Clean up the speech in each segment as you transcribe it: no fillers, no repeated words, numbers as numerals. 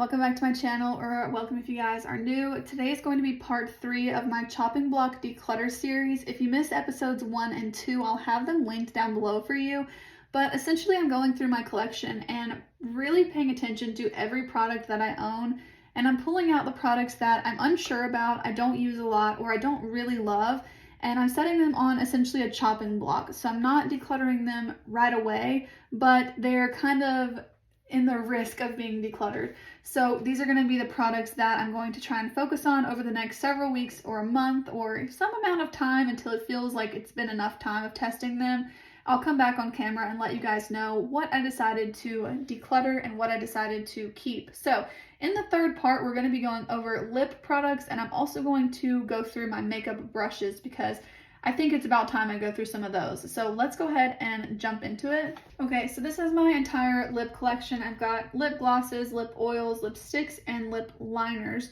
welcome back to my channel, or welcome if you guys are new. Today is going to be part 3 of my chopping block declutter series. If you missed episodes 1 and 2, I'll have them linked down below for you. But essentially I'm going through my collection and really paying attention to every product that I own, and I'm pulling out the products that I'm unsure about, I don't use a lot, or I don't really love, and I'm setting them on essentially a chopping block. So I'm not decluttering them right away, but they're kind of in the risk of being decluttered. So these are going to be the products that I'm going to try and focus on over the next several weeks or a month or some amount of time until it feels like it's been enough time of testing them. I'll come back on camera and let you guys know what I decided to declutter and what I decided to keep. So in the third part, we're going to be going over lip products, and I'm also going to go through my makeup brushes because I think it's about time I go through some of those. So let's go ahead and jump into it. Okay, so this is my entire lip collection. I've got lip glosses, lip oils, lipsticks, and lip liners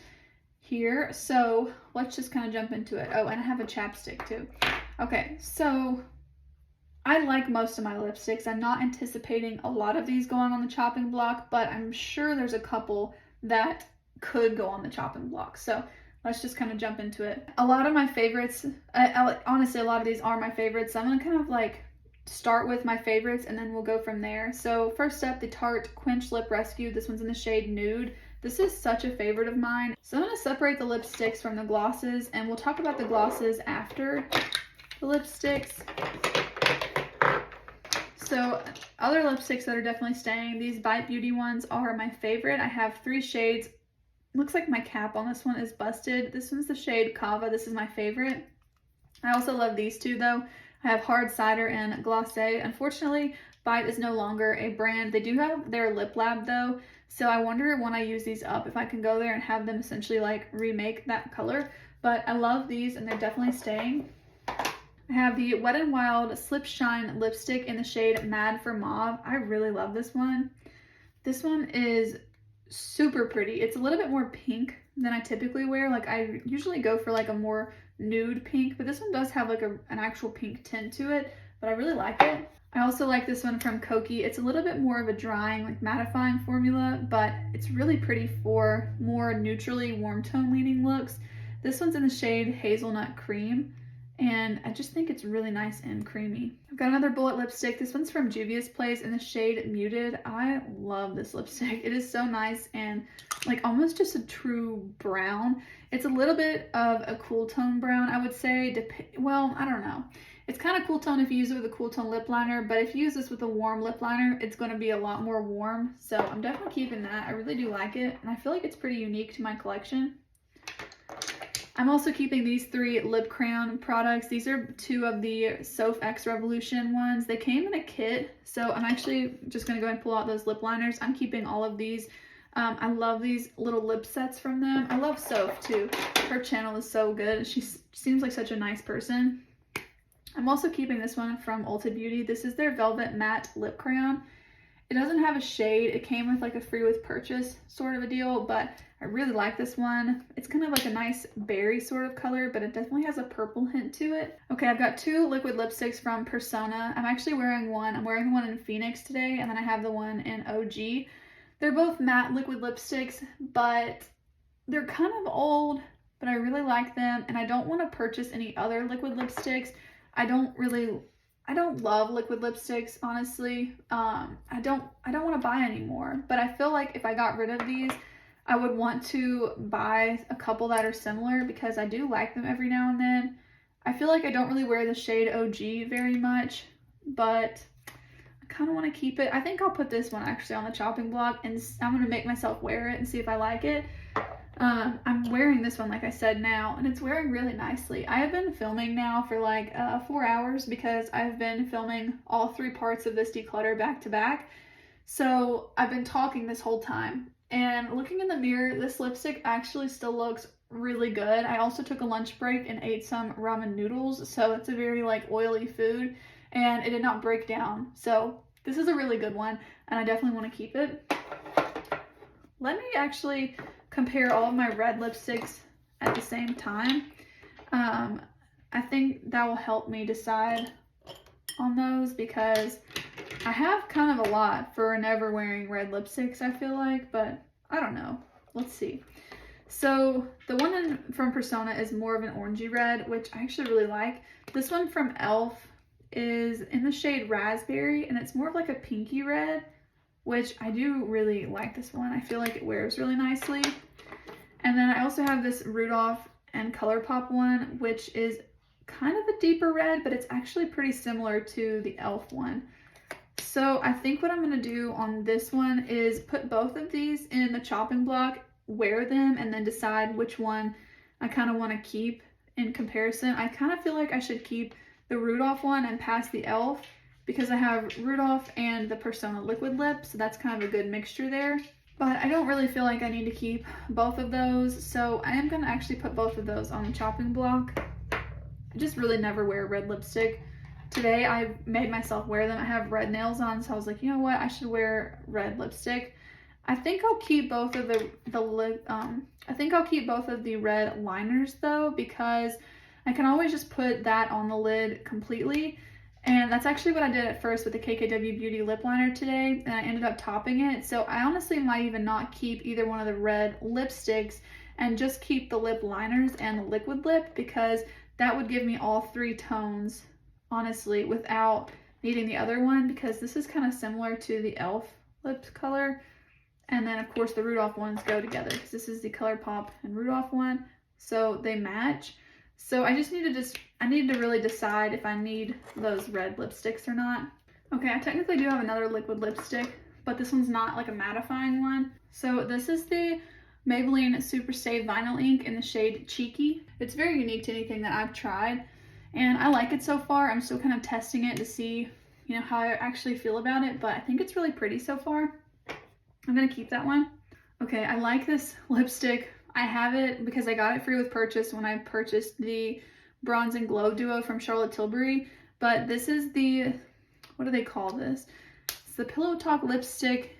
here. So let's just kind of jump into it. Oh, and I have a chapstick too. Okay, so I like most of my lipsticks. I'm not anticipating a lot of these going on the chopping block, but I'm sure there's a couple that could go on the chopping block. So let's just kind of jump into it. A lot of my favorites, honestly, a lot of these are my favorites. So I'm gonna kind of like start with my favorites and then we'll go from there. So first up, the Tarte Quench Lip Rescue. This one's in the shade Nude. This is such a favorite of mine. So I'm gonna separate the lipsticks from the glosses, and we'll talk about the glosses after the lipsticks. So other lipsticks that are definitely staying, these Bite Beauty ones are my favorite. I have 3 shades. Looks like my cap on this one is busted. This one's the shade Kava. This is my favorite. I also love these two though. I have Hard Cider and Glacé. Unfortunately, Bite is no longer a brand. They do have their Lip Lab though, so I wonder when I use these up if I can go there and have them essentially like remake that color. But I love these and they're definitely staying. I have the Wet n Wild Slip Shine lipstick in the shade Mad for Mauve. I really love this one. This one is super pretty. It's a little bit more pink than I typically wear. Like I usually go for like a more nude pink, but this one does have like an actual pink tint to it, but I really like it. I also like this one from Koki. It's a little bit more of a drying, like mattifying formula, but it's really pretty for more neutrally warm tone leaning looks. This one's in the shade Hazelnut Cream, and I just think it's really nice and creamy. I've got another bullet lipstick. This one's from Juvia's Place in the shade Muted. I love this lipstick. It is so nice and like almost just a true brown. It's a little bit of a cool tone brown, I would say. Well, I don't know. It's kind of cool tone if you use it with a cool tone lip liner, but if you use this with a warm lip liner, it's going to be a lot more warm. So I'm definitely keeping that. I really do like it, and I feel like it's pretty unique to my collection. I'm also keeping these 3 lip crayon products. These are 2 of the Soph X Revolution ones. They came in a kit, so I'm actually just going to go ahead and pull out those lip liners. I'm keeping all of these. I love these little lip sets from them. I love Soph too. Her channel is so good. She seems like such a nice person. I'm also keeping this one from Ulta Beauty. This is their Velvet Matte Lip Crayon. It doesn't have a shade. It came with like a free with purchase sort of a deal, but I really like this one. It's kind of like a nice berry sort of color, but it definitely has a purple hint to it. Okay, I've got 2 liquid lipsticks from Persona. I'm actually wearing one. I'm wearing the one in Phoenix today, and then I have the one in OG. They're both matte liquid lipsticks, but they're kind of old, but I really like them, and I don't want to purchase any other liquid lipsticks. I don't love liquid lipsticks, honestly. I don't want to buy any more, but I feel like if I got rid of these, I would want to buy a couple that are similar because I do like them every now and then. I feel like I don't really wear the shade OG very much, but I kind of want to keep it. I think I'll put this one actually on the chopping block, and I'm going to make myself wear it and see if I like it. I'm wearing this one, like I said, now, and it's wearing really nicely. I have been filming now for like 4 hours because I've been filming all 3 parts of this declutter back to back. So I've been talking this whole time, and looking in the mirror, this lipstick actually still looks really good. I also took a lunch break and ate some ramen noodles, so it's a very like oily food, and it did not break down. So this is a really good one, and I definitely want to keep it. Let me actually compare all of my red lipsticks at the same time. I think that will help me decide on those because I have kind of a lot for never wearing red lipsticks, I feel like, but I don't know. Let's see. So the one from Persona is more of an orangey red, which I actually really like. This one from e.l.f. is in the shade Raspberry, and it's more of like a pinky red, which I do really like this one. I feel like it wears really nicely. And then I also have this Rudolph and ColourPop one, which is kind of a deeper red, but it's actually pretty similar to the e.l.f. one. So I think what I'm going to do on this one is put both of these in the chopping block, wear them, and then decide which one I kind of want to keep in comparison. I kind of feel like I should keep the Rudolph one and pass the e.l.f. because I have Rudolph and the Persona liquid lip, so that's kind of a good mixture there. But I don't really feel like I need to keep both of those, so I am going to actually put both of those on the chopping block. I just really never wear red lipstick. Today I made myself wear them. I have red nails on, so I was like, you know what, I should wear red lipstick. I think I'll keep both of the red liners though, because I can always just put that on the lid completely. And that's actually what I did at first with the KKW Beauty lip liner today, and I ended up topping it. So I honestly might even not keep either one of the red lipsticks and just keep the lip liners and the liquid lip, because that would give me all three tones, honestly, without needing the other one, because this is kind of similar to the e.l.f. lip color. And then of course the Rudolph ones go together because this is the ColourPop and Rudolph one, so they match. So I just need to really decide if I need those red lipsticks or not. Okay, I technically do have another liquid lipstick, but this one's not like a mattifying one. So this is the Maybelline Super Stay Vinyl Ink in the shade Cheeky. It's very unique to anything that I've tried, and I like it so far. I'm still kind of testing it to see, you know, how I actually feel about it, but I think it's really pretty so far. I'm gonna keep that one. Okay, I like this lipstick. I have it because I got it free with purchase when I purchased the Bronze and Glow Duo from Charlotte Tilbury, but this is the, what do they call this? It's the Pillow Talk Lipstick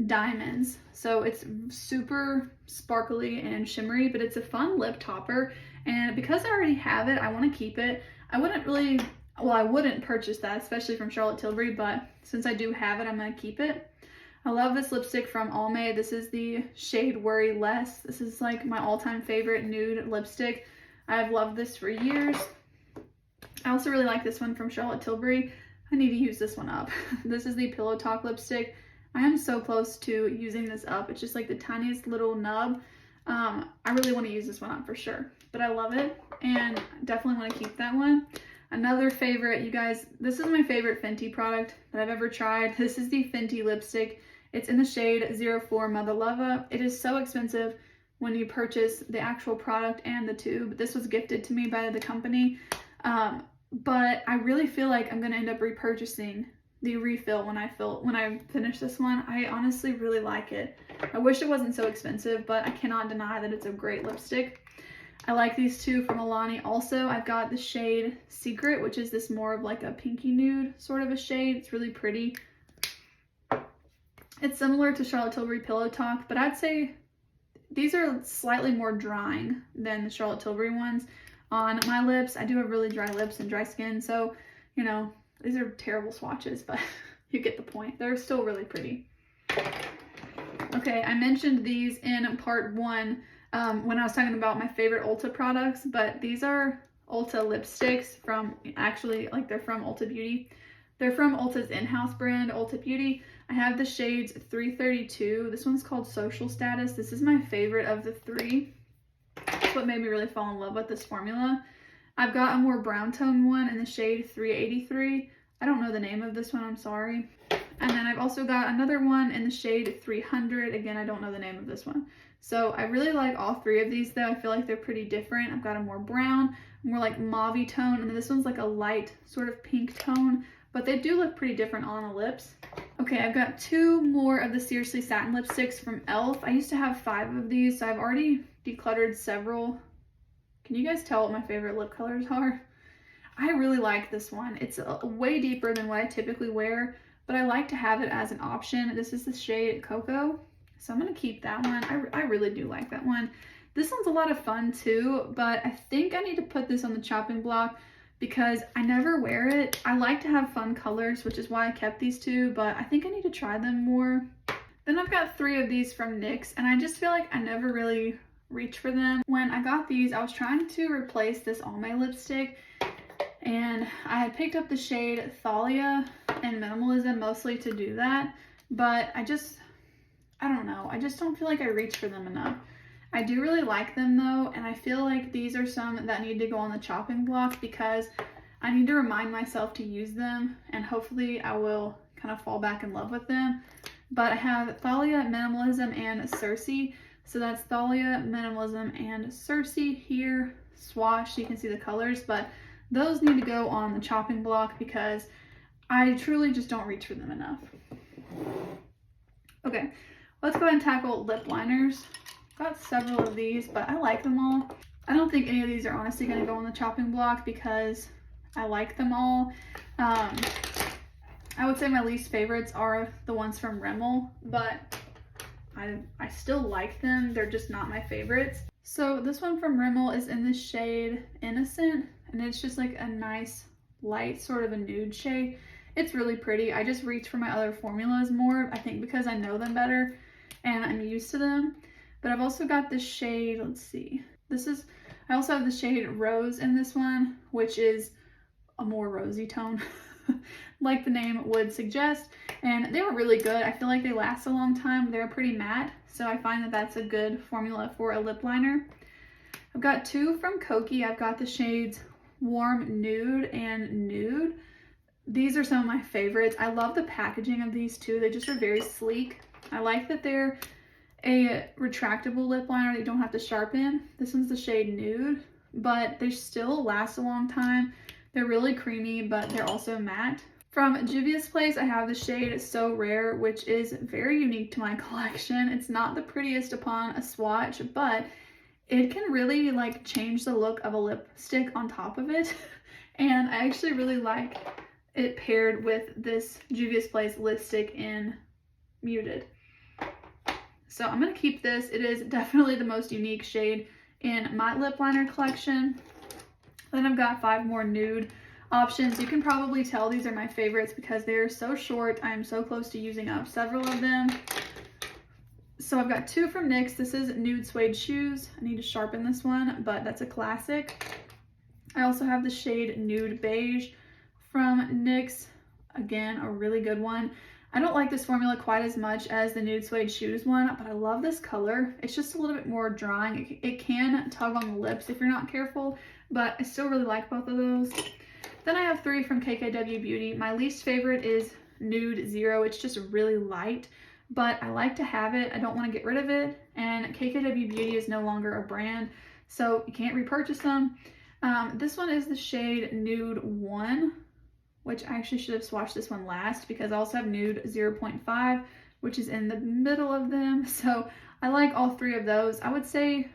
Diamonds. So it's super sparkly and shimmery, but it's a fun lip topper, and because I already have it, I want to keep it. I wouldn't purchase that, especially from Charlotte Tilbury, but since I do have it, I'm gonna keep it. I love this lipstick from Almay. This is the shade Worry Less. This is like my all-time favorite nude lipstick. I've loved this for years. I also really like this one from Charlotte Tilbury. I need to use this one up. This is the Pillow Talk lipstick. I am so close to using this up. It's just like the tiniest little nub. I really want to use this one up for sure, but I love it and definitely want to keep that one. Another favorite, you guys, this is my favorite Fenty product that I've ever tried. This is the Fenty lipstick. It's in the shade 04 Mother Lava. It is so expensive when you purchase the actual product and the tube. This was gifted to me by the company, but I really feel like I'm gonna end up repurchasing the refill when I finish this one. I honestly really like it. I wish it wasn't so expensive, but I cannot deny that it's a great lipstick. I like these two from Alani also. I've got the shade Secret, which is this more of like a pinky nude sort of a shade. It's really pretty. It's similar to Charlotte Tilbury Pillow Talk, but I'd say these are slightly more drying than the Charlotte Tilbury ones. On my lips, I do have really dry lips and dry skin, so, you know, these are terrible swatches, but you get the point. They're still really pretty. Okay, I mentioned these in part one when I was talking about my favorite Ulta products, but these are Ulta lipsticks from, actually, like, they're from Ulta Beauty. They're from Ulta's in-house brand, Ulta Beauty. I have the shades 332. This one's called Social Status. This is my favorite of the three. It's what made me really fall in love with this formula. I've got a more brown tone one in the shade 383. I don't know the name of this one, I'm sorry. And then I've also got another one in the shade 300. Again, I don't know the name of this one. So I really like all three of these though. I feel like they're pretty different. I've got a more brown, more like mauve tone, and then this one's like a light sort of pink tone, but they do look pretty different on the lips. Okay, I've got two more of the Seriously Satin lipsticks from e.l.f. I used to have 5 of these, so I've already decluttered several. Can you guys tell what my favorite lip colors are? I really like this one. It's way deeper than what I typically wear, but I like to have it as an option. This is the shade Cocoa, so I'm going to keep that one. I really do like that one. This one's a lot of fun too, but I think I need to put this on the chopping block because I never wear it. I like to have fun colors, which is why I kept these two, but I think I need to try them more. Then I've got 3 of these from NYX, and I just feel like I never really reach for them. When I got these, I was trying to replace this Almay lipstick, and I had picked up the shade Thalia and Minimalism mostly to do that, but I don't know, I just don't feel like I reach for them enough. I do really like them though, and I feel like these are some that need to go on the chopping block because I need to remind myself to use them, and hopefully I will kind of fall back in love with them. But I have Thalia, Minimalism, and Cersei. So that's Thalia, Minimalism, and Cersei here, swatched so you can see the colors, but those need to go on the chopping block because I truly just don't reach for them enough. Okay, let's go ahead and tackle lip liners. Got several of these, but I like them all. I don't think any of these are honestly going to go on the chopping block because I like them all. I would say my least favorites are the ones from Rimmel, but I still like them. They're just not my favorites. So this one from Rimmel is in the shade Innocent, and it's just like a nice light sort of a nude shade. It's really pretty. I just reach for my other formulas more, I think because I know them better and I'm used to them. But I've also got this shade, let's see. I also have the shade Rose in this one, which is a more rosy tone, like the name would suggest. And they were really good. I feel like they last a long time. They're pretty matte, so I find that that's a good formula for a lip liner. I've got 2 from Kokie. I've got the shades Warm Nude and Nude. These are some of my favorites. I love the packaging of these too. They just are very sleek. I like that they're a retractable lip liner that you don't have to sharpen. This one's the shade Nude, but they still last a long time. They're really creamy, but they're also matte. From Juvia's Place, I have the shade So Rare, which is very unique to my collection. It's not the prettiest upon a swatch, but it can really like change the look of a lipstick on top of it. And I actually really like it paired with this Juvia's Place lipstick in Muted. So I'm going to keep this. It is definitely the most unique shade in my lip liner collection. Then I've got 5 more nude options. You can probably tell these are my favorites because they are so short. I am so close to using up several of them. So I've got 2 from NYX. This is Nude Suede Shoes. I need to sharpen this one, but that's a classic. I also have the shade Nude Beige from NYX. Again, a really good one. I don't like this formula quite as much as the Nude Suede Shoes one, but I love this color. It's just a little bit more drying. It can tug on the lips if you're not careful, but I still really like both of those. Then I have 3 from KKW Beauty. My least favorite is Nude Zero. It's just really light, but I like to have it. I don't want to get rid of it, and KKW Beauty is no longer a brand, so you can't repurchase them. This one is the shade Nude 1, which I actually should have swatched this one last because I also have Nude 0.5, which is in the middle of them. So I like all 3 of those. I would say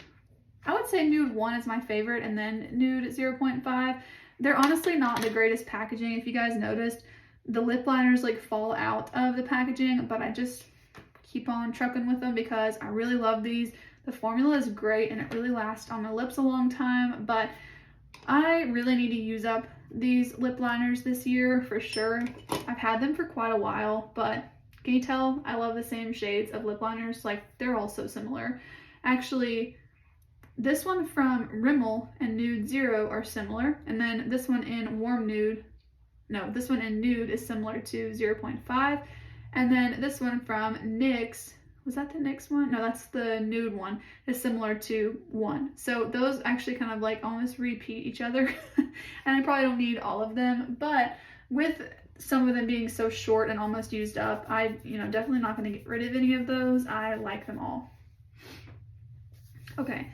Nude 1 is my favorite, and then Nude 0.5. They're honestly not the greatest packaging. If you guys noticed, the lip liners like fall out of the packaging, but I just keep on trucking with them because I really love these. The formula is great and it really lasts on my lips a long time, but I really need to use up these lip liners this year for sure. I've had them for quite a while, but can you tell I love the same shades of lip liners? Like, they're all so similar. Actually, this one from Rimmel and Nude Zero are similar, and then this one in this one in Nude is similar to 0.5, and then this one from NYX, was that the NYX one? No, that's the Nude one, is similar to 1. So those actually kind of like almost repeat each other, and I probably don't need all of them, but with some of them being so short and almost used up, definitely not going to get rid of any of those. I like them all. Okay,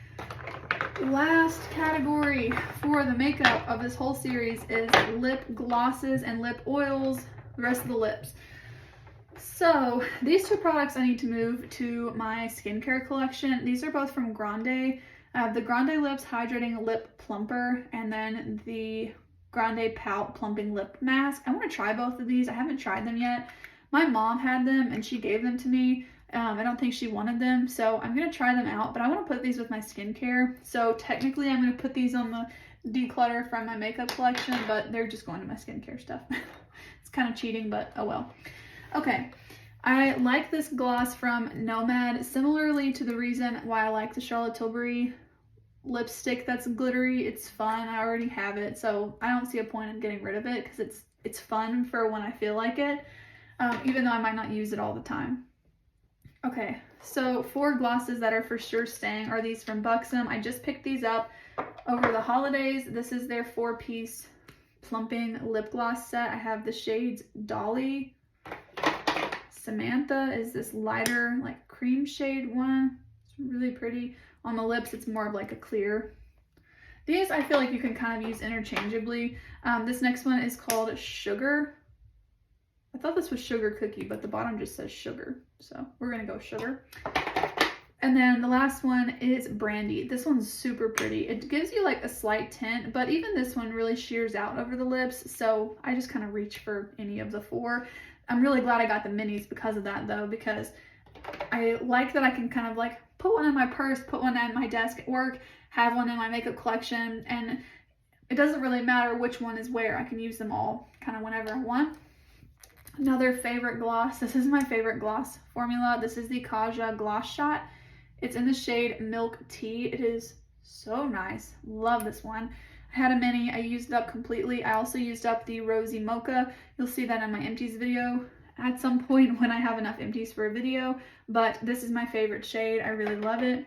last category for the makeup of this whole series is lip glosses and lip oils, the rest of the lips. So these 2 products I need to move to my skincare collection. These are both from Grande. The Grande Lips Hydrating Lip Plumper, and then the Grande Pout Plumping Lip Mask. I want to try both of these. I haven't tried them yet. My mom had them and she gave them to me. I don't think she wanted them, so I'm going to try them out, but I want to put these with my skincare. So technically I'm going to put these on the declutter from my makeup collection, but they're just going to my skincare stuff. It's kind of cheating, but oh well. Okay, I like this gloss from Nomad, similarly to the reason why I like the Charlotte Tilbury lipstick that's glittery. It's fun. I already have it, so I don't see a point in getting rid of it because it's fun for when I feel like it, even though I might not use it all the time. Okay, so 4 glosses that are for sure staying are these from Buxom. I just picked these up over the holidays. This is their 4-piece plumping lip gloss set. I have the shades Dolly. Samantha is this lighter, like cream shade one. It's really pretty. On the lips, it's more of like a clear. These I feel like you can kind of use interchangeably. This next one is called Sugar. I thought this was Sugar Cookie, but the bottom just says Sugar. So we're gonna go Sugar. And then the last one is Brandy. This one's super pretty. It gives you like a slight tint, but even this one really shears out over the lips. So I just kind of reach for any of the 4. I'm really glad I got the minis because of that though, because I like that I can kind of like put one in my purse, put one at my desk at work, have one in my makeup collection, and it doesn't really matter which one is where. I can use them all kind of whenever I want. Another favorite gloss. This is my favorite gloss formula. This is the Kaja Gloss Shot. It's in the shade Milk Tea. It is so nice. Love this one. I had a mini. I used it up completely. I also used up the Rosy Mocha. You'll see that in my empties video at some point when I have enough empties for a video, but this is my favorite shade. I really love it.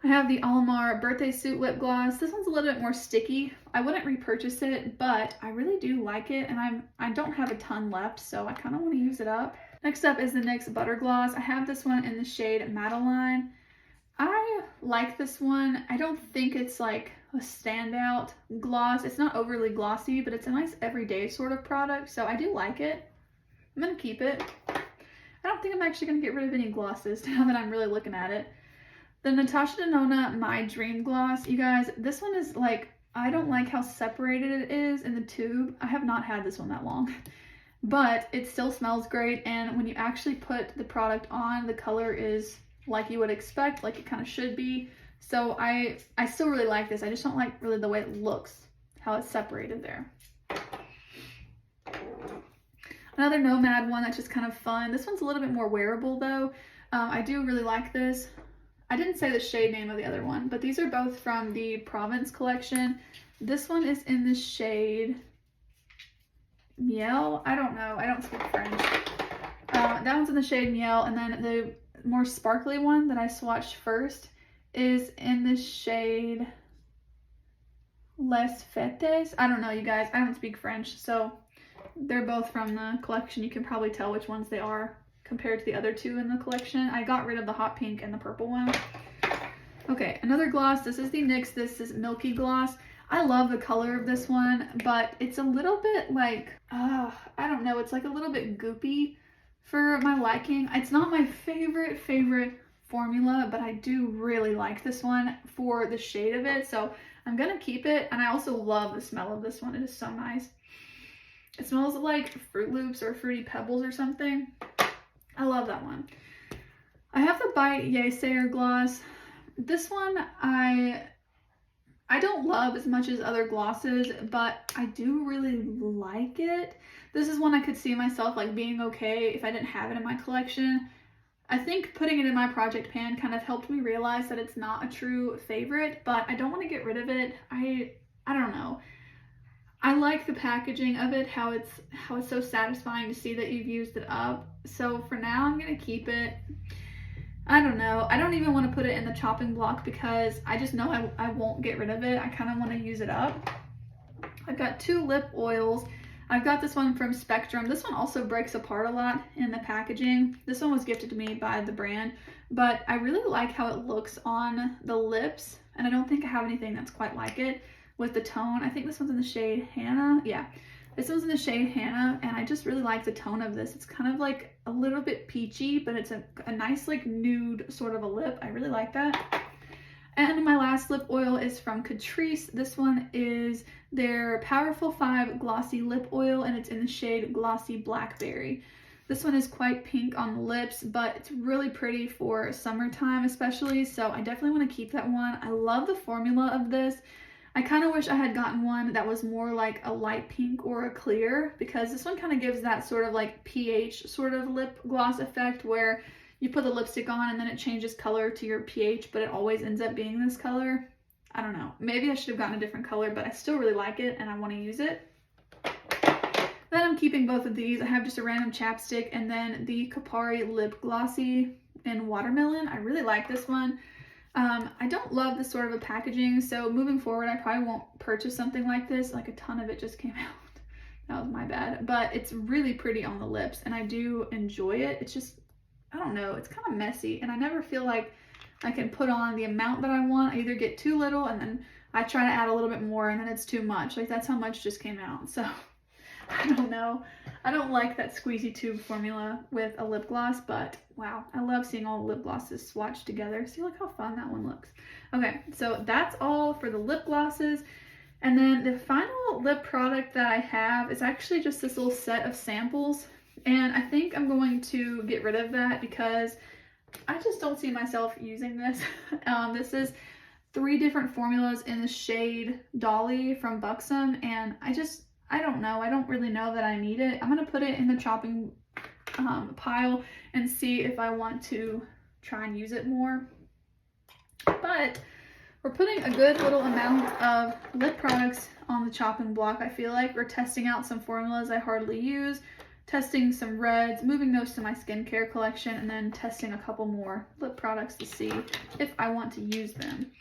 I have the Alamar Birthday Suit Lip Gloss. This one's a little bit more sticky. I wouldn't repurchase it, but I really do like it, and I don't have a ton left, so I kind of want to use it up. Next up is the NYX Butter Gloss. I have this one in the shade Madeline. I like this one. I don't think it's like a standout gloss. It's not overly glossy, but it's a nice everyday sort of product, so I do like it. I'm gonna keep it. I don't think I'm actually gonna get rid of any glosses now that I'm really looking at it. The Natasha Denona My Dream Gloss. You guys, this one is like, I don't like how separated it is in the tube. I have not had this one that long, but it still smells great, and when you actually put the product on, the color is like you would expect, like it kind of should be. So I still really like this. I just don't like really the way it looks, how it's separated there. Another Nomad one that's just kind of fun. This one's a little bit more wearable though. I do really like this. I didn't say the shade name of the other one, but these are both from the Provence collection. This one is in the shade Miel. I don't know. I don't speak French. That one's in the shade Miel, and then the more sparkly one that I swatched first is in the shade Les Fêtes. I don't know, you guys. I don't speak French, so they're both from the collection. You can probably tell which ones they are compared to the other 2 in the collection. I got rid of the hot pink and the purple one. Okay, another gloss. This is the NYX. This is Milky Gloss. I love the color of this one, but it's a little bit like, I don't know. It's like a little bit goopy for my liking. It's not my favorite formula, but I do really like this one for the shade of it. So I'm going to keep it. And I also love the smell of this one. It is so nice. It smells like Fruit Loops or Fruity Pebbles or something. I love that one. I have the Bite Yeasayer gloss. This one I don't love as much as other glosses, but I do really like it. This is one I could see myself like being okay if I didn't have it in my collection. I think putting it in my project pan kind of helped me realize that it's not a true favorite, but I don't want to get rid of it. I don't know. I like the packaging of it, how it's so satisfying to see that you've used it up. So for now, I'm going to keep it. I don't know. I don't even want to put it in the chopping block because I just know I won't get rid of it. I kind of want to use it up. I've got 2 lip oils. I've got this one from Spectrum. This one also breaks apart a lot in the packaging. This one was gifted to me by the brand, but I really like how it looks on the lips, and I don't think I have anything that's quite like it with the tone. I think this one's in the shade Hannah. Yeah, this one's in the shade Hannah, and I just really like the tone of this. It's kind of like a little bit peachy, but it's a nice like nude sort of a lip. I really like that. And my last lip oil is from Catrice. This one is their Powerful 5 Glossy Lip Oil, and it's in the shade Glossy Blackberry. This one is quite pink on the lips, but it's really pretty for summertime especially, so I definitely want to keep that one. I love the formula of this. I kind of wish I had gotten one that was more like a light pink or a clear, because this one kind of gives that sort of like pH sort of lip gloss effect where you put the lipstick on and then it changes color to your pH, but it always ends up being this color. I don't know. Maybe I should have gotten a different color, but I still really like it and I want to use it. Then I'm keeping both of these. I have just a random chapstick and then the Kapari Lip Glossy in Watermelon. I really like this one. I don't love this sort of a packaging, so moving forward I probably won't purchase something like this. Like a ton of it just came out. That was my bad. But it's really pretty on the lips and I do enjoy it. It's just, I don't know, it's kind of messy and I never feel like I can put on the amount that I want. I either get too little and then I try to add a little bit more and then it's too much. Like that's how much just came out. So I don't know. I don't like that squeezy tube formula with a lip gloss, but wow, I love seeing all the lip glosses swatched together. See, look how fun that one looks. Okay, so that's all for the lip glosses. And then the final lip product that I have is actually just this little set of samples. And I think I'm going to get rid of that because I just don't see myself using this. This is 3 different formulas in the shade Dolly from Buxom, and I don't know. I don't really know that I need it. I'm going to put it in the chopping pile and see if I want to try and use it more. But we're putting a good little amount of lip products on the chopping block. I feel like we're testing out some formulas I hardly use, testing some reds, moving those to my skincare collection, and then testing a couple more lip products to see if I want to use them.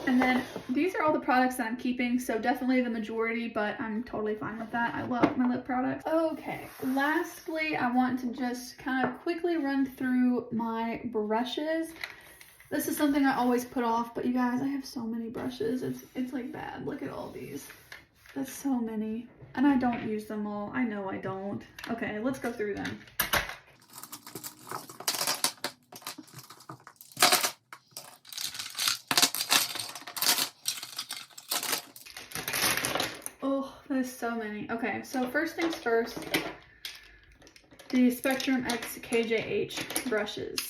And then these are all the products that I'm keeping, so definitely the majority, but I'm totally fine with that. I love my lip products. Okay, lastly, I want to just kind of quickly run through my brushes. This is something I always put off, but you guys, I have so many brushes. It's like bad. Look at all these. That's so many. And I don't use them all. I know I don't. Okay, let's go through them. Oh, there's so many. Okay, so first things first, the Spectrum X KJH brushes.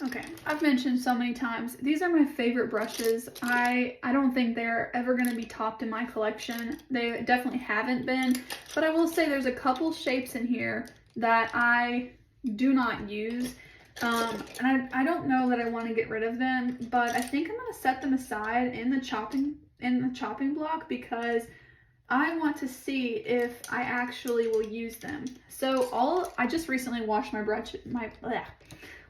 Okay, I've mentioned so many times, these are my favorite brushes. I don't think they're ever going to be topped in my collection. They definitely haven't been, but I will say there's a couple shapes in here that I do not use. And I don't know that I want to get rid of them, but I think I'm going to set them aside in the chopping block because I want to see if I actually will use them. So I just recently washed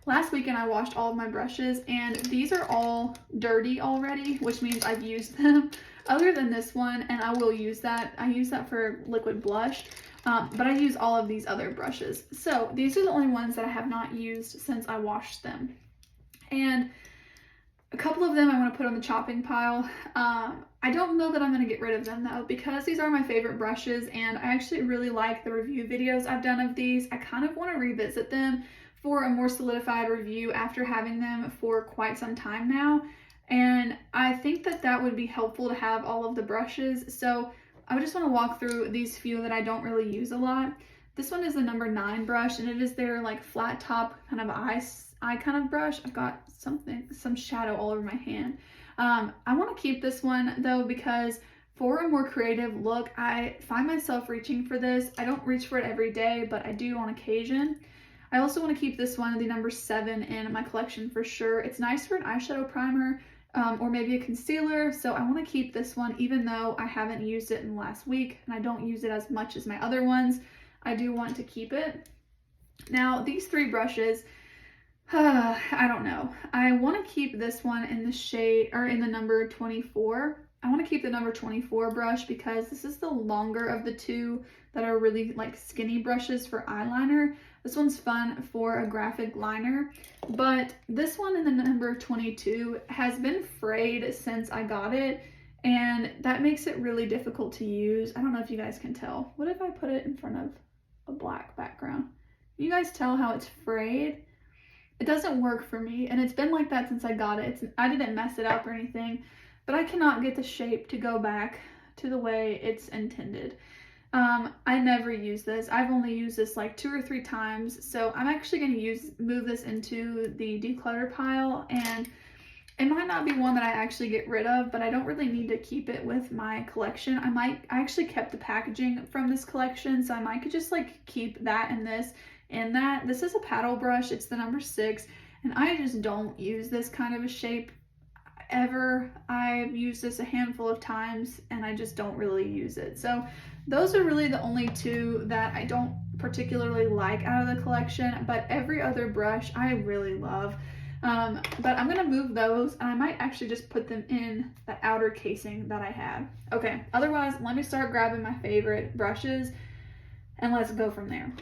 last weekend I washed all of my brushes and these are all dirty already, which means I've used them other than this one, and I will use that. I use that for liquid blush, but I use all of these other brushes. So these are the only ones that I have not used since I washed them. And a couple of them I want to put on the chopping pile. I don't know that I'm going to get rid of them though, because these are my favorite brushes and I actually really like the review videos I've done of these. I kind of want to revisit them for a more solidified review after having them for quite some time now. And I think that that would be helpful to have all of the brushes. So I just want to walk through these few that I don't really use a lot. This one is the number 9 brush and it is their like flat top kind of eye kind of brush. I've got some shadow all over my hand. I want to keep this one though because for a more creative look, I find myself reaching for this. I don't reach for it every day, but I do on occasion. I also want to keep this one, the number 7, in my collection for sure. It's nice for an eyeshadow primer or maybe a concealer. So I want to keep this one even though I haven't used it in the last week and I don't use it as much as my other ones. I do want to keep it. Now these 3 brushes, I don't know. I want to keep this one in the shade or in the number 24. I want to keep the number 24 brush because this is the longer of the 2 that are really like skinny brushes for eyeliner. This one's fun for a graphic liner, but this one in the number 22 has been frayed since I got it, and that makes it really difficult to use. I don't know if you guys can tell. What if I put it in front of a black background? You guys tell how it's frayed? It doesn't work for me, and it's been like that since I got it. I didn't mess it up or anything, but I cannot get the shape to go back to the way it's intended. I never use this. I've only used this like 2 or 3 times, so I'm actually going to move this into the declutter pile, and It might not be one that I actually get rid of, but I don't really need to keep it with my collection. I actually kept the packaging from this collection, so I might just like keep that and this in that. This is a paddle brush, it's the number 6, and I just don't use this kind of a shape ever. I've used this a handful of times and I just don't really use it. So those are really the only two that I don't particularly like out of the collection, but every other brush I really love. But I'm gonna move those, and I might actually just put them in the outer casing that I had. Okay, otherwise, let me start grabbing my favorite brushes, and let's go from there.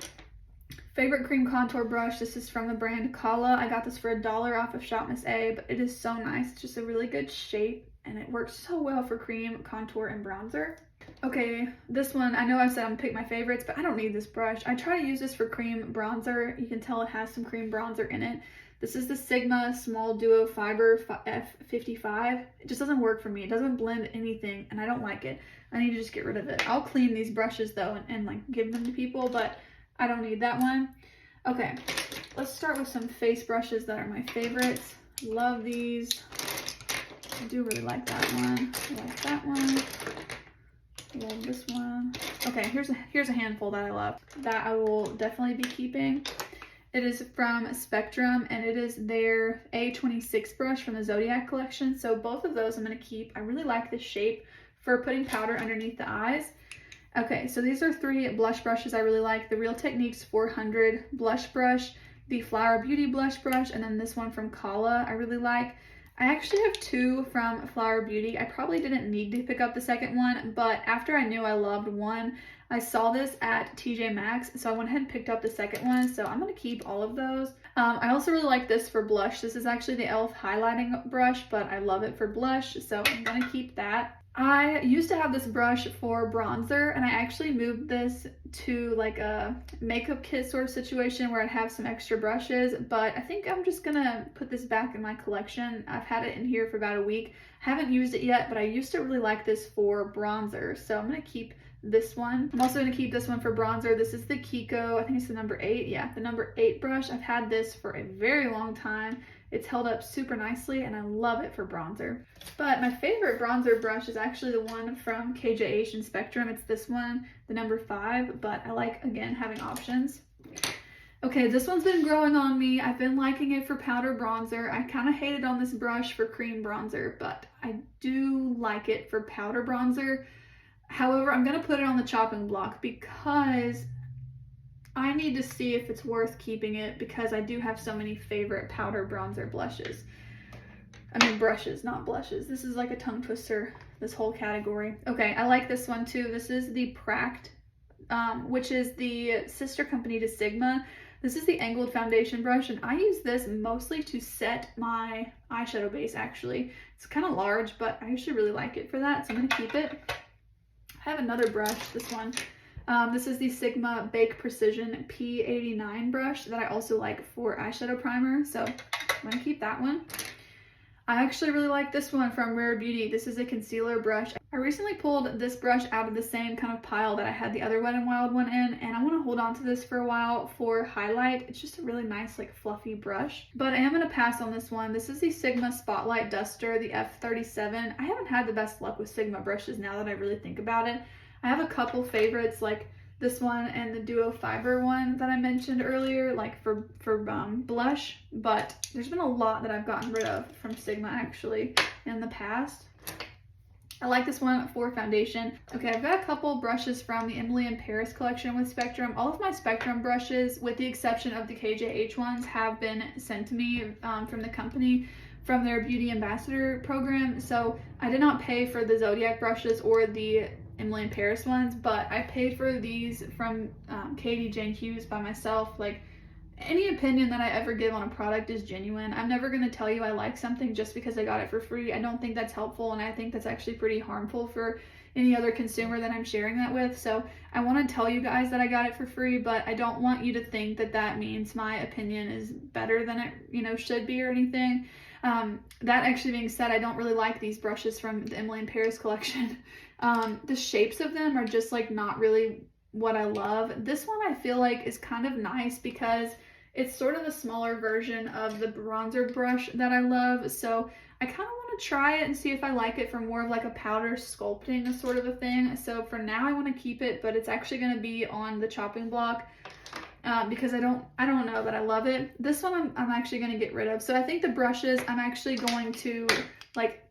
Favorite cream contour brush, this is from the brand Kala. I got this for $1 off of Shop Miss A, but it is so nice. It's just a really good shape, and it works so well for cream, contour, and bronzer. Okay, this one, I know I said I'm gonna pick my favorites, but I don't need this brush. I try to use this for cream bronzer. You can tell it has some cream bronzer in it. This is the Sigma Small Duo Fiber F55. It just doesn't work for me. It doesn't blend anything, and I don't like it. I need to just get rid of it. I'll clean these brushes though and like give them to people, but I don't need that one. Okay, let's start with some face brushes that are my favorites. Love these. I do really like that one. I like that one. Love this one. Okay, here's a handful that I love that I will definitely be keeping. It is from Spectrum, and it is their A26 brush from the Zodiac collection. So both of those I'm going to keep. I really like this shape for putting powder underneath the eyes. Okay, so these are 3 blush brushes I really like. The Real Techniques 400 blush brush, the Flower Beauty blush brush, and then this one from Kala I really like. I actually have 2 from Flower Beauty. I probably didn't need to pick up the second one, but after I knew I loved one, I saw this at TJ Maxx, so I went ahead and picked up the second one, so I'm going to keep all of those. I also really like this for blush. This is actually the e.l.f. highlighting brush, but I love it for blush, so I'm going to keep that. I used to have this brush for bronzer, and I actually moved this to like a makeup kit sort of situation where I'd have some extra brushes, but I think I'm just gonna put this back in my collection. I've had it in here for about a week. Haven't used it yet, but I used to really like this for bronzer, so I'm gonna keep this one. I'm also gonna keep this one for bronzer. This is the Kiko, I think it's the number 8. Yeah, the number 8 brush. I've had this for a very long time. It's held up super nicely, and I love it for bronzer. But my favorite bronzer brush is actually the one from KJH and Spectrum. It's this one, the number 5, but I like, again, having options. Okay, this one's been growing on me. I've been liking it for powder bronzer. I kind of hated on this brush for cream bronzer, but I do like it for powder bronzer. However, I'm going to put it on the chopping block because I need to see if it's worth keeping it, because I do have so many favorite powder bronzer blushes. I mean brushes, not blushes. This is like a tongue twister, this whole category. Okay, I like this one too. This is the Pract, which is the sister company to Sigma. This is the angled foundation brush, and I use this mostly to set my eyeshadow base, actually. It's kind of large, but I actually really like it for that, so I'm going to keep it. I have another brush, this one. This is the Sigma Bake Precision P89 brush that I also like for eyeshadow primer, so I'm going to keep that one. I actually really like this one from Rare Beauty. This is a concealer brush. I recently pulled this brush out of the same kind of pile that I had the other Wet n Wild one in, and I want to hold on to this for a while for highlight. It's just a really nice, like, fluffy brush. But I am going to pass on this one. This is the Sigma Spotlight Duster, the F37. I haven't had the best luck with Sigma brushes now that I really think about it. I have a couple favorites, like this one and the Duo Fiber one that I mentioned earlier, like for blush, but there's been a lot that I've gotten rid of from Sigma actually in the past. I like this one for foundation. Okay, I've got a couple brushes from the Emily in Paris collection with Spectrum. All of my Spectrum brushes, with the exception of the KJH ones, have been sent to me from the company from their Beauty Ambassador program. So I did not pay for the Zodiac brushes or the Emily in Paris ones, but I paid for these from Katie Jane Hughes by myself. Like, any opinion that I ever give on a product is genuine. I'm never going to tell you I like something just because I got it for free. I don't think that's helpful, and I think that's actually pretty harmful for any other consumer that I'm sharing that with. So I want to tell you guys that I got it for free, but I don't want you to think that that means my opinion is better than it, you know, should be or anything. That actually being said, I don't really like these brushes from the Emily in Paris collection. The shapes of them are just like not really what I love. This one I feel like is kind of nice because It's sort of a smaller version of the bronzer brush that I love, so I kind of want to try it and see if I like it for more of like a powder sculpting sort of a thing. So for now I want to keep it, but it's actually going to be on the chopping block because I don't know that I love it. This one I'm actually going to get rid of. So I think the brushes I'm actually going to like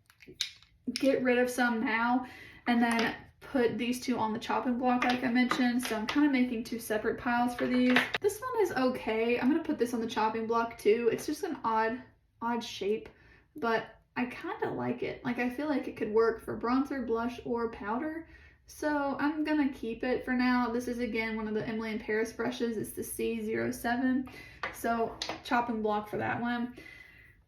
get rid of some now and then put these two on the chopping block like I mentioned. So I'm kind of making two separate piles for these. This one is okay. I'm going to put this on the chopping block too. It's just an odd shape, but I kind of like it. Like I feel like it could work for bronzer, blush, or powder. So I'm gonna keep it for now. This is again one of the Emily in Paris brushes. It's the C07. So chopping block for that one.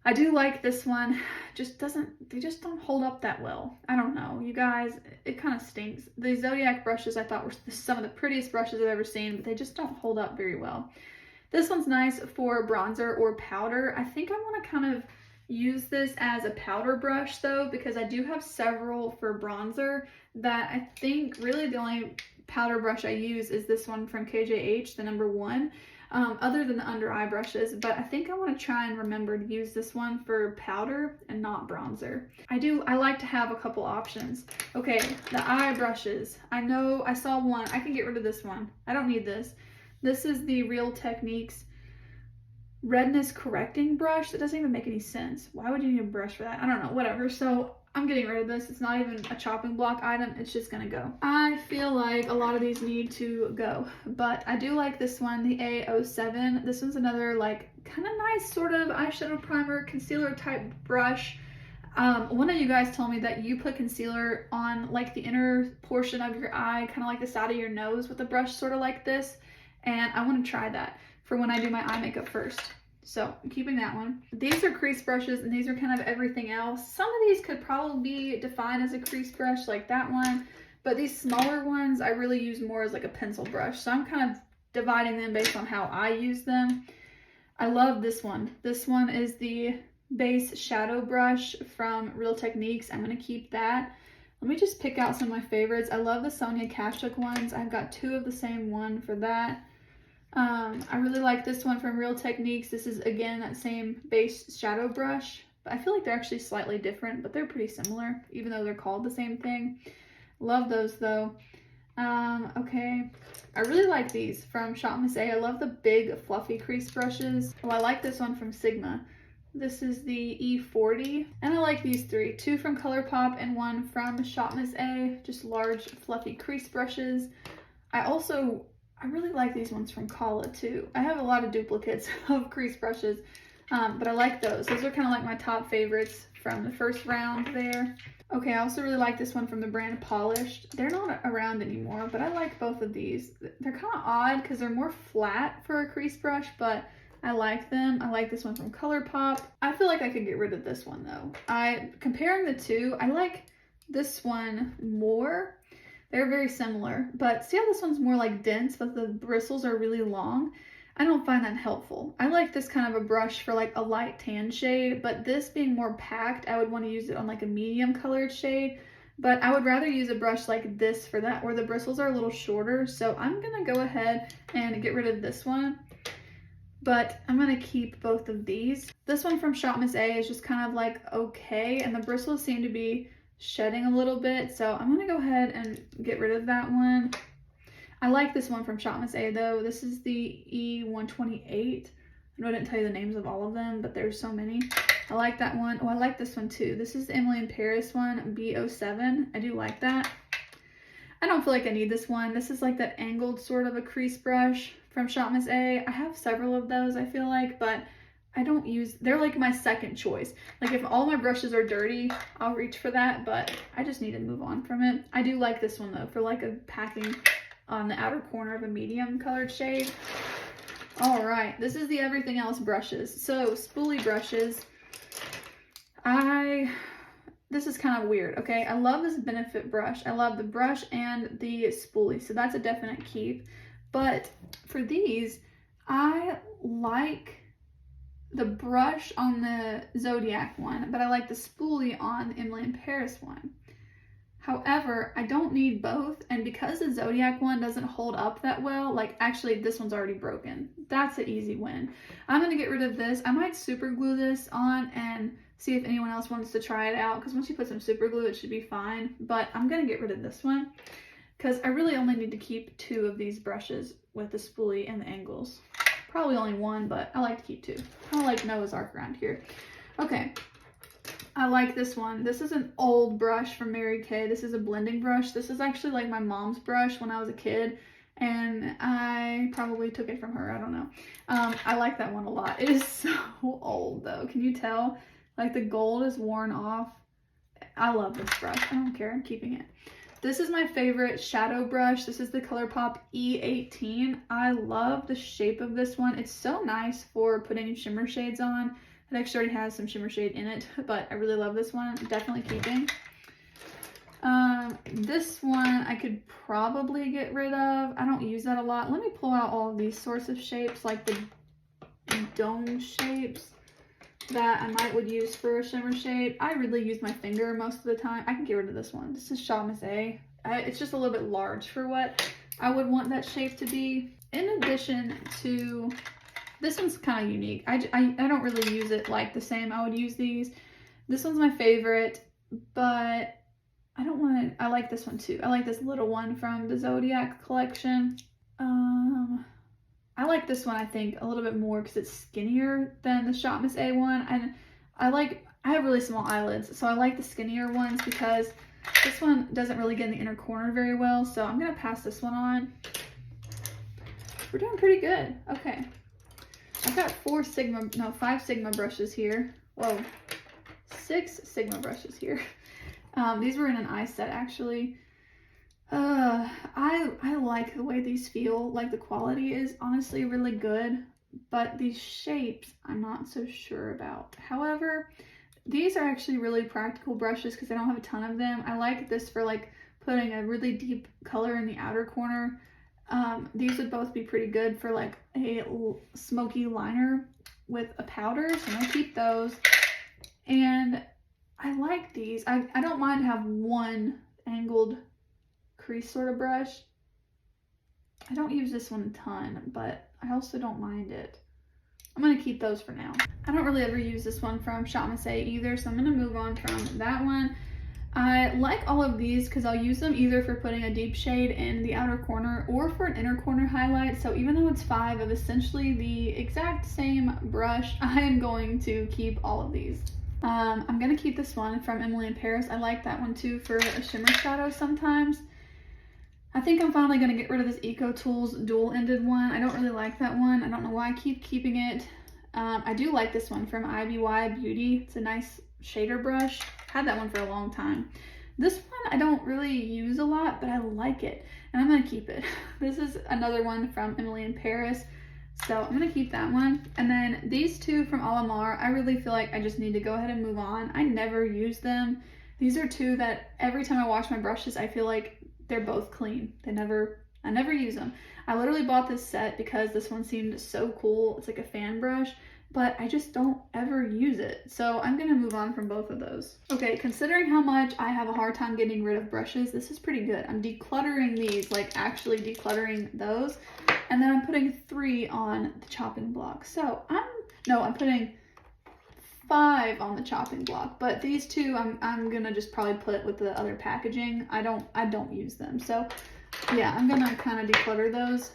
I do like this one. They just don't hold up that well. I don't know, you guys, it kind of stinks. The Zodiac brushes I thought were some of the prettiest brushes I've ever seen, but they just don't hold up very well. This one's nice for bronzer or powder. I think I want to kind of use this as a powder brush though, because I do have several for bronzer that I think really the only powder brush I use is this one from KJH, the number 1. Other than the under eye brushes, but I think I want to try and remember to use this one for powder and not bronzer. I like to have a couple options. Okay, the eye brushes. I know I saw one. I can get rid of this one. I don't need this. This is the Real Techniques redness correcting brush. That doesn't even make any sense. Why would you need a brush for that? I don't know, whatever. So I'm getting rid of this. It's not even a chopping block item. It's just gonna go. I feel like a lot of these need to go, but I do like this one, the A07. This one's another like kind of nice sort of eyeshadow primer concealer type brush. One of you guys told me that you put concealer on like the inner portion of your eye, kind of like the side of your nose with a brush sort of like this, and I want to try that for when I do my eye makeup first. So I'm keeping that one. These are crease brushes and these are kind of everything else. Some of these could probably be defined as a crease brush like that one, but these smaller ones I really use more as like a pencil brush. So I'm kind of dividing them based on how I use them. I love this one. This one is the base shadow brush from Real Techniques. I'm going to keep that. Let me just pick out some of my favorites. I love the Sonia Kashuk ones. I've got 2 of the same one for that. I really like this one from Real Techniques. This is again that same base shadow brush, but I feel like they're actually slightly different, but they're pretty similar even though they're called the same thing. Love those though. Okay, I really like these from Shop Miss A. I love the big fluffy crease brushes. Oh, I like this one from Sigma. This is the E40, and I like these 3, 2 from ColourPop and 1 from Shop Miss A, just large fluffy crease brushes. I really like these ones from Kala too. I have a lot of duplicates of crease brushes, but I like those. Those are kind of like my top favorites from the first round there. Okay, I also really like this one from the brand Polished. They're not around anymore, but I like both of these. They're kind of odd because they're more flat for a crease brush, but I like them. I like this one from ColourPop. I feel like I could get rid of this one though. Comparing the two, I like this one more. They're very similar, but see how this one's more like dense, but the bristles are really long? I don't find that helpful. I like this kind of a brush for like a light tan shade, but this being more packed, I would want to use it on like a medium colored shade, but I would rather use a brush like this for that, where the bristles are a little shorter. So I'm gonna go ahead and get rid of this one, but I'm gonna keep both of these. This one from Shop Miss A is just kind of like okay, and the bristles seem to be shedding a little bit, so I'm gonna go ahead and get rid of that one. I like this one from Shop Miss A though. This is the E128. I know I didn't tell you the names of all of them, but there's so many. I like that one. Oh, I like this one too. This is the Emily in Paris one, B07. I do like that. I don't feel like I need this one. This is like that angled sort of a crease brush from Shop Miss A. I have several of those, I feel like, but I don't use, they're like my second choice. Like if all my brushes are dirty, I'll reach for that, but I just need to move on from it. I do like this one though, for like a packing on the outer corner of a medium colored shade. All right, this is the everything else brushes. So spoolie brushes, this is kind of weird, okay? I love this Benefit brush. I love the brush and the spoolie, so that's a definite keep. But for these, I like the brush on the Zodiac one, but I like the spoolie on the Emily in Paris one. However, I don't need both, and because the Zodiac one doesn't hold up that well, like actually this one's already broken. That's an easy win. I'm gonna get rid of this. I might super glue this on and see if anyone else wants to try it out, because once you put some super glue, it should be fine. But I'm gonna get rid of this one because I really only need to keep 2 of these brushes with the spoolie and the angles. Probably only 1, but I like to keep 2. Kind of like Noah's Ark around here. Okay. I like this one. This is an old brush from Mary Kay. This is a blending brush. This is actually like my mom's brush when I was a kid, and I probably took it from her. I don't know. I like that one a lot. It is so old though. Can you tell? Like the gold is worn off. I love this brush. I don't care. I'm keeping it. This is my favorite shadow brush. This is the ColourPop E18. I love the shape of this one. It's so nice for putting shimmer shades on. It actually already has some shimmer shade in it, but I really love this one. Definitely keeping. This one I could probably get rid of. I don't use that a lot. Let me pull out all of these sorts of shapes, like the dome shapes that I would use for a shimmer shade. I really use my finger most of the time. I can get rid of this one. This is Chamazé. It's just a little bit large for what I would want that shape to be. In addition to... This one's kind of unique. I don't really use it like the same I would use these. This one's my favorite, but I don't want to... I like this one too. I like this little one from the Zodiac collection. I like this one, I think, a little bit more because it's skinnier than the Shop Miss A one. And I have really small eyelids, so I like the skinnier ones because this one doesn't really get in the inner corner very well. So I'm going to pass this one on. We're doing pretty good. Okay. I've got 5 Sigma brushes here. Whoa, 6 Sigma brushes here. These were in an eye set actually. I like the way these feel. Like the quality is honestly really good, but these shapes I'm not so sure about. However, these are actually really practical brushes because I don't have a ton of them. I like this for like putting a really deep color in the outer corner. These would both be pretty good for like a smoky liner with a powder, so I'm gonna keep those. And I like these. I don't mind to have one angled crease sort of brush. I don't use this one a ton, but I also don't mind it. I'm gonna keep those for now. I don't really ever use this one from Shop Miss A either, so I'm gonna move on from that one. I like all of these because I'll use them either for putting a deep shade in the outer corner or for an inner corner highlight. So even though it's 5 of essentially the exact same brush, I am going to keep all of these. I'm going to keep this one from Emily in Paris. I like that one too for a shimmer shadow sometimes. I think I'm finally going to get rid of this Eco Tools dual-ended one. I don't really like that one. I don't know why I keep keeping it. I do like this one from IBY Beauty. It's a nice shader brush. Had that one for a long time. This one I don't really use a lot, but I like it and I'm gonna keep it. This is another one from Emily in Paris, so I'm gonna keep that one. And then these 2 from Alamar, I really feel like I just need to go ahead and move on. I never use them. These are 2 that every time I wash my brushes I feel like they're both clean. I never use them. I literally bought this set because this one seemed so cool. It's like a fan brush, but I just don't ever use it. So I'm gonna move on from both of those. Okay, considering how much I have a hard time getting rid of brushes, this is pretty good. I'm decluttering these, like actually decluttering those. And then I'm putting 3 on the chopping block. So I'm putting 5 on the chopping block, but these 2 I'm gonna just probably put with the other packaging. I don't use them. So yeah, I'm gonna kind of declutter those,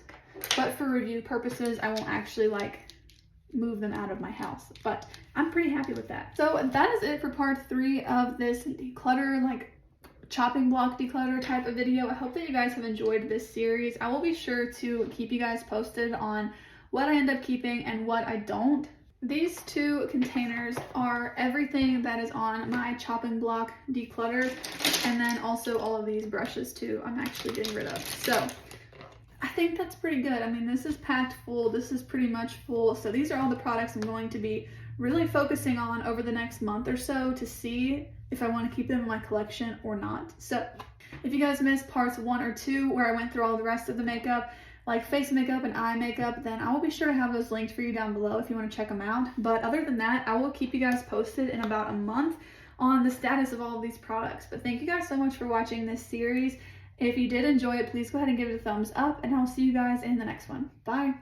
but for review purposes, I won't actually like move them out of my house, but I'm pretty happy with that. So that is it for part 3 of this declutter, like chopping block declutter type of video. I hope that you guys have enjoyed this series. I will be sure to keep you guys posted on what I end up keeping and what I don't. These 2 containers are everything that is on my chopping block declutter, and then also all of these brushes too I'm actually getting rid of. So I think that's pretty good. I mean, this is packed full. This is pretty much full. So these are all the products I'm going to be really focusing on over the next month or so to see if I want to keep them in my collection or not. So if you guys missed parts 1 or 2 where I went through all the rest of the makeup, like face makeup and eye makeup, then I will be sure to have those linked for you down below if you want to check them out. But other than that, I will keep you guys posted in about a month on the status of all of these products. But thank you guys so much for watching this series. If you did enjoy it, please go ahead and give it a thumbs up, and I'll see you guys in the next one. Bye.